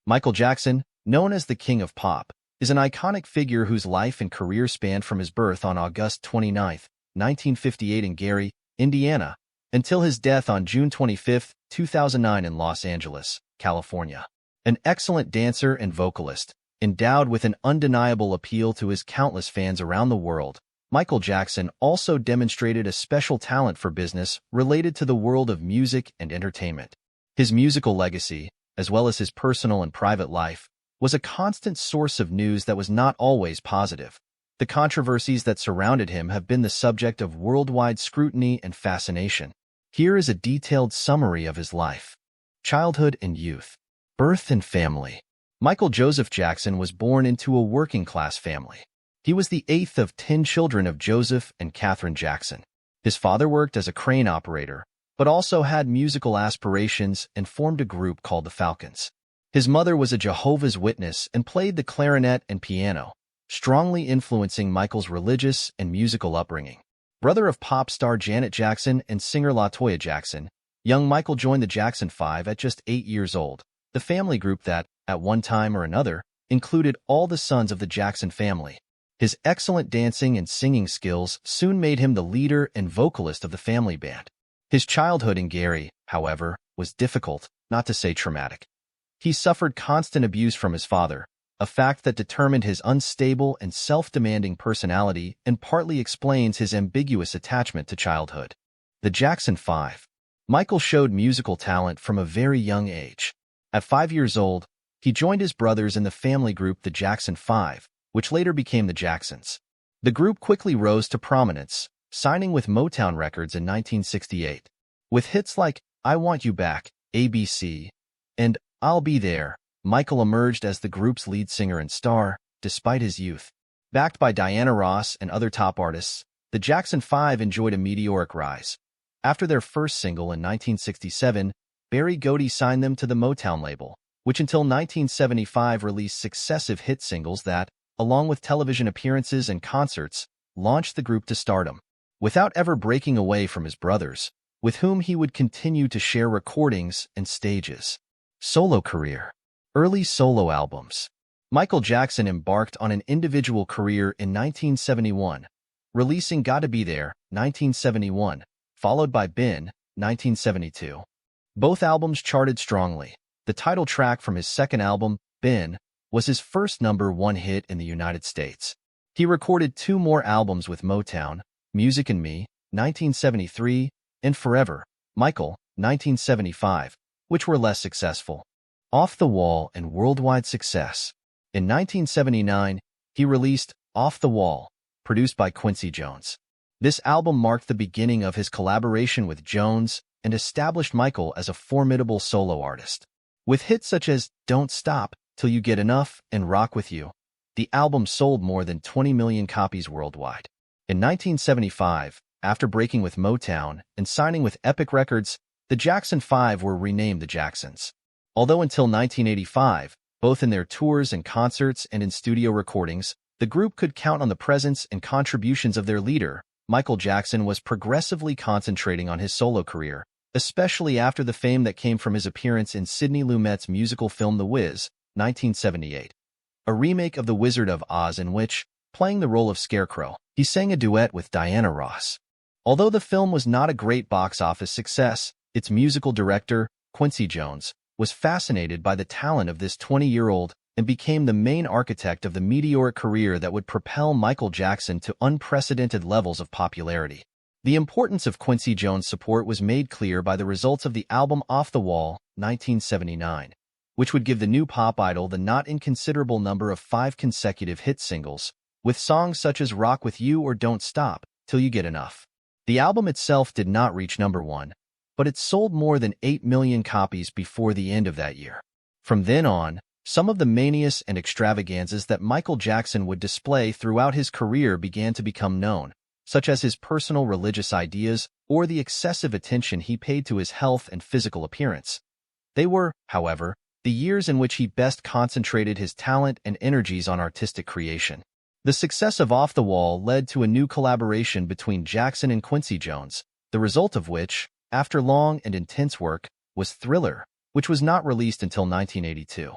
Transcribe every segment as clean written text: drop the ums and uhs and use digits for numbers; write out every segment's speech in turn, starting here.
Michael Jackson, known as the King of Pop, is an iconic figure whose life and career spanned from his birth on August 29, 1958 in Gary, Indiana, until his death on June 25, 2009 in Los Angeles, California. An excellent dancer and vocalist, endowed with an undeniable appeal to his countless fans around the world, Michael Jackson also demonstrated a special talent for business related to the world of music and entertainment. His musical legacy, as well as his personal and private life, was a constant source of news that was not always positive. The controversies that surrounded him have been the subject of worldwide scrutiny and fascination. Here is a detailed summary of his life. Childhood and youth. Birth and family. Michael Joseph Jackson was born into a working-class family. He was the 8th of 10 children of Joseph and Catherine Jackson. His father worked as a crane operator, but also had musical aspirations and formed a group called the Falcons. His mother was a Jehovah's Witness and played the clarinet and piano, strongly influencing Michael's religious and musical upbringing. Brother of pop star Janet Jackson and singer LaToya Jackson, young Michael joined the Jackson 5 at just 8 years old, the family group that, at one time or another, included all the sons of the Jackson family. His excellent dancing and singing skills soon made him the leader and vocalist of the family band. His childhood in Gary, however, was difficult, not to say traumatic. He suffered constant abuse from his father, a fact that determined his unstable and self-demanding personality and partly explains his ambiguous attachment to childhood. The Jackson 5. Michael showed musical talent from a very young age. At 5 years old, he joined his brothers in the family group the Jackson 5, which later became the Jacksons. The group quickly rose to prominence, signing with Motown Records in 1968. With hits like I Want You Back, ABC, and I'll Be There, Michael emerged as the group's lead singer and star, despite his youth. Backed by Diana Ross and other top artists, the Jackson 5 enjoyed a meteoric rise. After their first single in 1967, Berry Gordy signed them to the Motown label, which until 1975 released successive hit singles that, along with television appearances and concerts, launched the group to stardom. Without ever breaking away from his brothers, with whom he would continue to share recordings and stages. Solo career. Early solo albums. Michael Jackson embarked on an individual career in 1971, releasing Gotta Be There, 1971, followed by Ben, 1972. Both albums charted strongly. The title track from his second album, Ben, was his first #1 hit in the United States. He recorded 2 more albums with Motown, Music and Me, 1973, and Forever, Michael, 1975, which were less successful. Off the Wall and worldwide success. In 1979, he released Off the Wall, produced by Quincy Jones. This album marked the beginning of his collaboration with Jones and established Michael as a formidable solo artist. With hits such as Don't Stop Till You Get Enough and Rock With You, the album sold more than 20 million copies worldwide. In 1975, after breaking with Motown and signing with Epic Records, the Jackson 5 were renamed the Jacksons. Although until 1985, both in their tours and concerts and in studio recordings, the group could count on the presence and contributions of their leader, Michael Jackson was progressively concentrating on his solo career, especially after the fame that came from his appearance in Sidney Lumet's musical film The Wiz, 1978. A remake of The Wizard of Oz in which, playing the role of Scarecrow, he sang a duet with Diana Ross. Although the film was not a great box office success, its musical director, Quincy Jones, was fascinated by the talent of this 20-year-old and became the main architect of the meteoric career that would propel Michael Jackson to unprecedented levels of popularity. The importance of Quincy Jones' support was made clear by the results of the album Off the Wall, 1979, which would give the new pop idol the not inconsiderable number of 5 consecutive hit singles, with songs such as Rock With You or Don't Stop Till You Get Enough. The album itself did not reach #1, but it sold more than 8 million copies before the end of that year. From then on, some of the manias and extravaganzas that Michael Jackson would display throughout his career began to become known, such as his personal religious ideas or the excessive attention he paid to his health and physical appearance. They were, however, the years in which he best concentrated his talent and energies on artistic creation. The success of Off the Wall led to a new collaboration between Jackson and Quincy Jones, the result of which, after long and intense work, was Thriller, which was not released until 1982.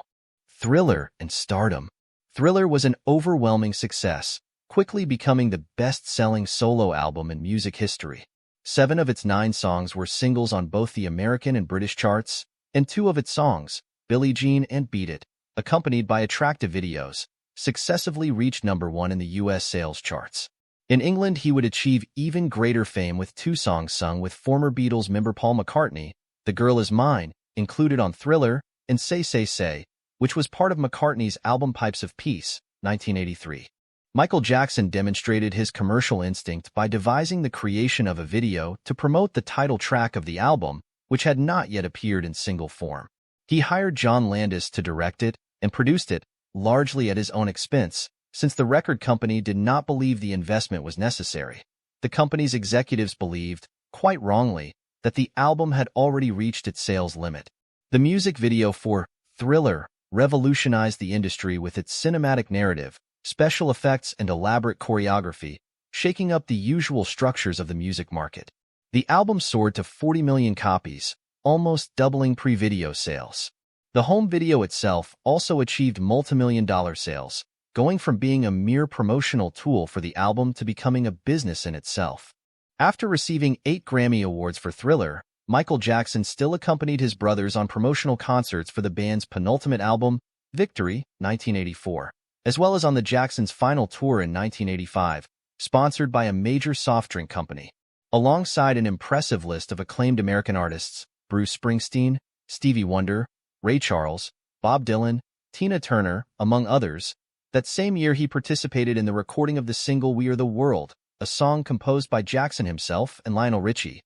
Thriller and stardom. Thriller was an overwhelming success, quickly becoming the best-selling solo album in music history. 7 of its 9 songs were singles on both the American and British charts, and 2 of its songs, Billie Jean and Beat It, accompanied by attractive videos, successively reached #1 in the U.S. sales charts. In England, he would achieve even greater fame with 2 songs sung with former Beatles member Paul McCartney, The Girl Is Mine, included on Thriller, and Say Say Say, which was part of McCartney's album Pipes of Peace, 1983. Michael Jackson demonstrated his commercial instinct by devising the creation of a video to promote the title track of the album, which had not yet appeared in single form. He hired John Landis to direct it and produced it, largely at his own expense, since the record company did not believe the investment was necessary. The company's executives believed, quite wrongly, that the album had already reached its sales limit. The music video for Thriller revolutionized the industry with its cinematic narrative, special effects, and elaborate choreography, shaking up the usual structures of the music market. The album soared to 40 million copies, almost doubling pre-video sales. The home video itself also achieved multimillion-dollar sales, going from being a mere promotional tool for the album to becoming a business in itself. After receiving 8 Grammy Awards for Thriller, Michael Jackson still accompanied his brothers on promotional concerts for the band's penultimate album, Victory, 1984, as well as on the Jacksons' final tour in 1985, sponsored by a major soft drink company. Alongside an impressive list of acclaimed American artists, Bruce Springsteen, Stevie Wonder, Ray Charles, Bob Dylan, Tina Turner, among others, that same year he participated in the recording of the single We Are the World, a song composed by Jackson himself and Lionel Richie,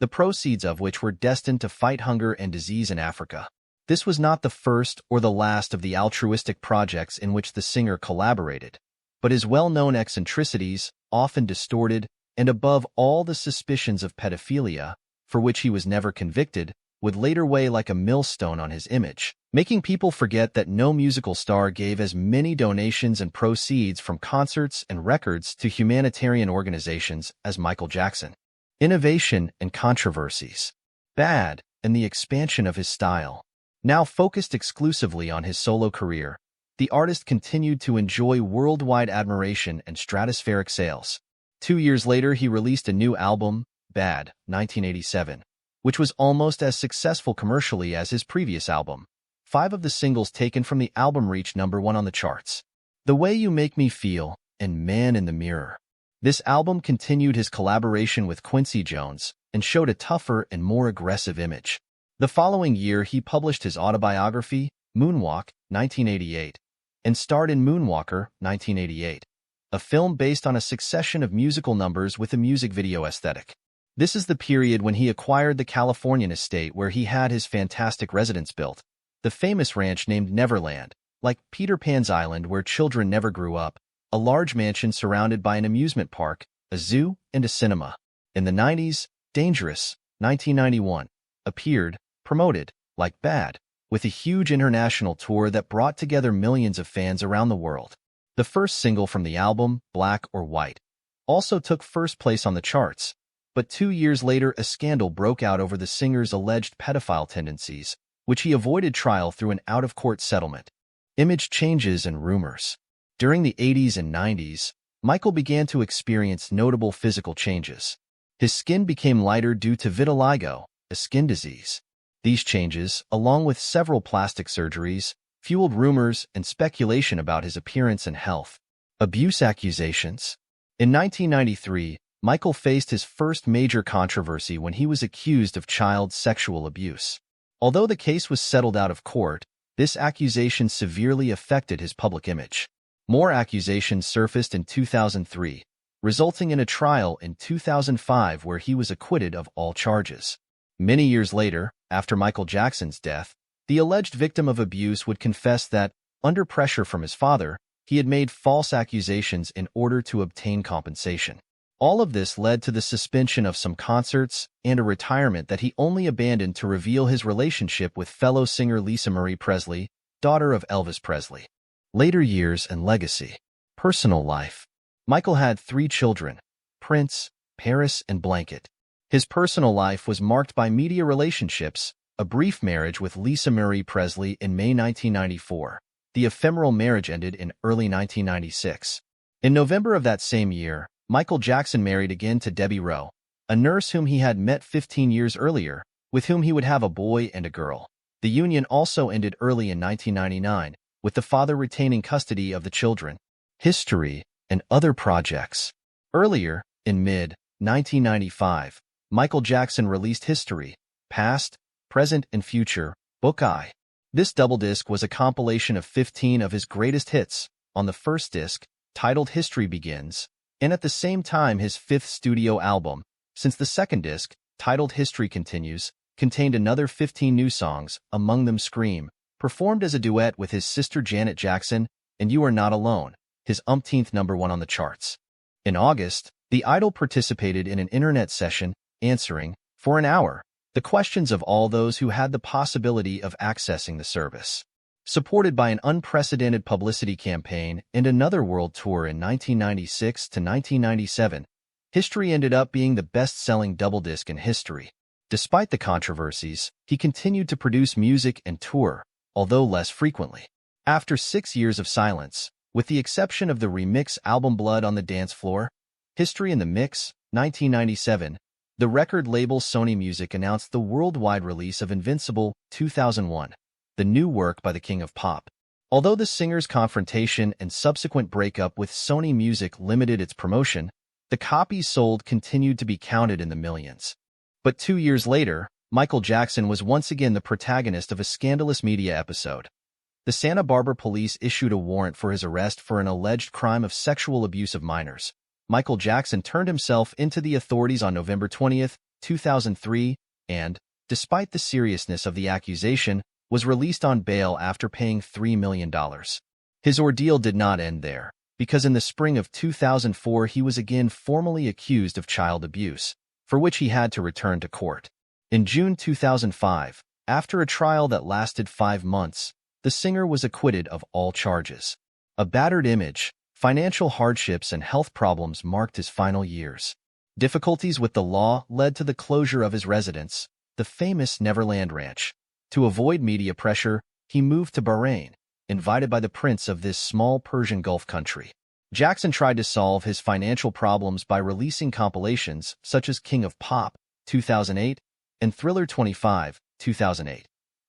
the proceeds of which were destined to fight hunger and disease in Africa. This was not the first or the last of the altruistic projects in which the singer collaborated, but his well-known eccentricities, often distorted, and above all the suspicions of pedophilia, for which he was never convicted, would later weigh like a millstone on his image, making people forget that no musical star gave as many donations and proceeds from concerts and records to humanitarian organizations as Michael Jackson. Innovation and controversies. Bad, and the expansion of his style. Now focused exclusively on his solo career, the artist continued to enjoy worldwide admiration and stratospheric sales. 2 years later, he released a new album, Bad, 1987, which was almost as successful commercially as his previous album. 5 of the singles taken from the album reached #1 on the charts. The Way You Make Me Feel and Man in the Mirror. This album continued his collaboration with Quincy Jones and showed a tougher and more aggressive image. The following year, he published his autobiography, Moonwalk, 1988, and starred in Moonwalker, 1988, a film based on a succession of musical numbers with a music video aesthetic. This is the period when he acquired the Californian estate where he had his fantastic residence built, the famous ranch named Neverland, like Peter Pan's Island where children never grew up, a large mansion surrounded by an amusement park, a zoo, and a cinema. In the 90s, Dangerous, 1991, appeared, promoted, like Bad, with a huge international tour that brought together millions of fans around the world. The first single from the album, Black or White, also took first place on the charts, but 2 years later a scandal broke out over the singer's alleged pedophile tendencies, which he avoided trial through an out-of-court settlement. Image changes and rumors. During the 80s and 90s, Michael began to experience notable physical changes. His skin became lighter due to vitiligo, a skin disease. These changes, along with several plastic surgeries, fueled rumors and speculation about his appearance and health. Abuse accusations. In 1993, Michael faced his first major controversy when he was accused of child sexual abuse. Although the case was settled out of court, this accusation severely affected his public image. More accusations surfaced in 2003, resulting in a trial in 2005 where he was acquitted of all charges. Many years later, after Michael Jackson's death, the alleged victim of abuse would confess that, under pressure from his father, he had made false accusations in order to obtain compensation. All of this led to the suspension of some concerts and a retirement that he only abandoned to reveal his relationship with fellow singer Lisa Marie Presley, daughter of Elvis Presley. Later years and legacy. Personal life. Michael had 3 children, Prince, Paris, and Blanket. His personal life was marked by media relationships, a brief marriage with Lisa Marie Presley in May 1994, the ephemeral marriage ended in early 1996. In November of that same year, Michael Jackson married again to Debbie Rowe, a nurse whom he had met 15 years earlier, with whom he would have a boy and a girl. The union also ended early in 1999, with the father retaining custody of the children. History and other projects. Earlier, in mid-1995, Michael Jackson released History, Past, Present, and Future, Book I. This double disc was a compilation of 15 of his greatest hits, on the first disc, titled History Begins, and at the same time his fifth studio album, since the second disc, titled History Continues, contained another 15 new songs, among them Scream, performed as a duet with his sister Janet Jackson, and You Are Not Alone, his umpteenth #1 on the charts. In August, the Idol participated in an internet session, answering, for an hour, the questions of all those who had the possibility of accessing the service. Supported by an unprecedented publicity campaign and another world tour in 1996 to 1997, History ended up being the best-selling double disc in history. Despite the controversies, he continued to produce music and tour, although less frequently. After 6 years of silence, with the exception of the remix album Blood on the Dance Floor, History in the Mix, 1997, the record label Sony Music announced the worldwide release of Invincible, 2001, the new work by the King of Pop. Although the singer's confrontation and subsequent breakup with Sony Music limited its promotion, the copies sold continued to be counted in the millions. But 2 years later, Michael Jackson was once again the protagonist of a scandalous media episode. The Santa Barbara police issued a warrant for his arrest for an alleged crime of sexual abuse of minors. Michael Jackson turned himself into the authorities on November 20, 2003, and, despite the seriousness of the accusation, was released on bail after paying $3 million. His ordeal did not end there, because in the spring of 2004 he was again formally accused of child abuse, for which he had to return to court. In June 2005, after a trial that lasted 5 months, the singer was acquitted of all charges. A battered image, financial hardships and health problems marked his final years. Difficulties with the law led to the closure of his residence, the famous Neverland Ranch. To avoid media pressure, he moved to Bahrain, invited by the prince of this small Persian Gulf country. Jackson tried to solve his financial problems by releasing compilations such as King of Pop, 2008, and Thriller 25, 2008,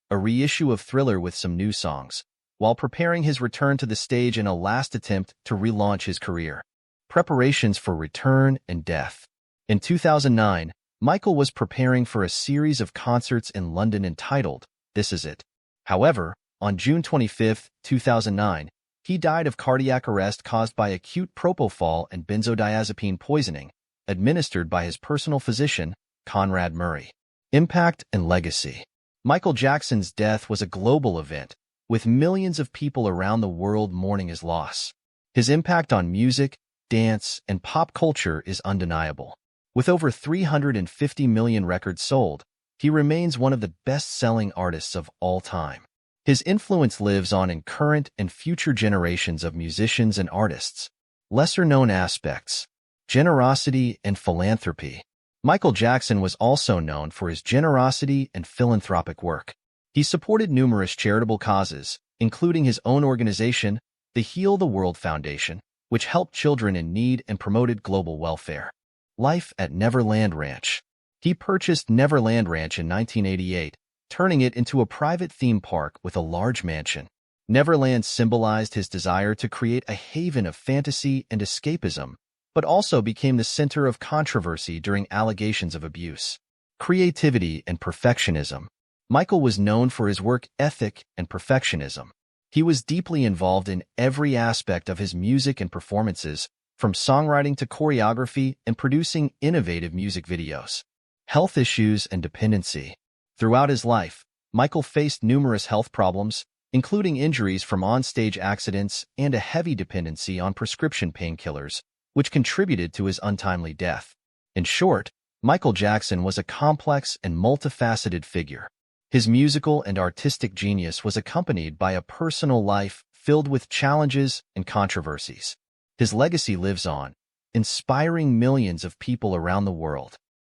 a reissue of Thriller with some new songs, while preparing his return to the stage in a last attempt to relaunch his career. Preparations for return and death. In 2009, Michael was preparing for a series of concerts in London entitled This Is It. However, on June 25, 2009, he died of cardiac arrest caused by acute propofol and benzodiazepine poisoning, administered by his personal physician, Conrad Murray. Impact and legacy. Michael Jackson's death was a global event, with millions of people around the world mourning his loss. His impact on music, dance, and pop culture is undeniable. With over 350 million records sold, he remains one of the best-selling artists of all time. His influence lives on in current and future generations of musicians and artists. Lesser-known aspects. Generosity and philanthropy. Michael Jackson was also known for his generosity and philanthropic work. He supported numerous charitable causes, including his own organization, the Heal the World Foundation, which helped children in need and promoted global welfare. Life at Neverland Ranch. He purchased Neverland Ranch in 1988, turning it into a private theme park with a large mansion. Neverland symbolized his desire to create a haven of fantasy and escapism, but also became the center of controversy during allegations of abuse. Creativity and perfectionism. Michael was known for his work ethic and perfectionism. He was deeply involved in every aspect of his music and performances, from songwriting to choreography and producing innovative music videos. Health issues and dependency. Throughout his life, Michael faced numerous health problems, including injuries from on-stage accidents and a heavy dependency on prescription painkillers, which contributed to his untimely death. In short, Michael Jackson was a complex and multifaceted figure. His musical and artistic genius was accompanied by a personal life filled with challenges and controversies. His legacy lives on, inspiring millions of people around the world.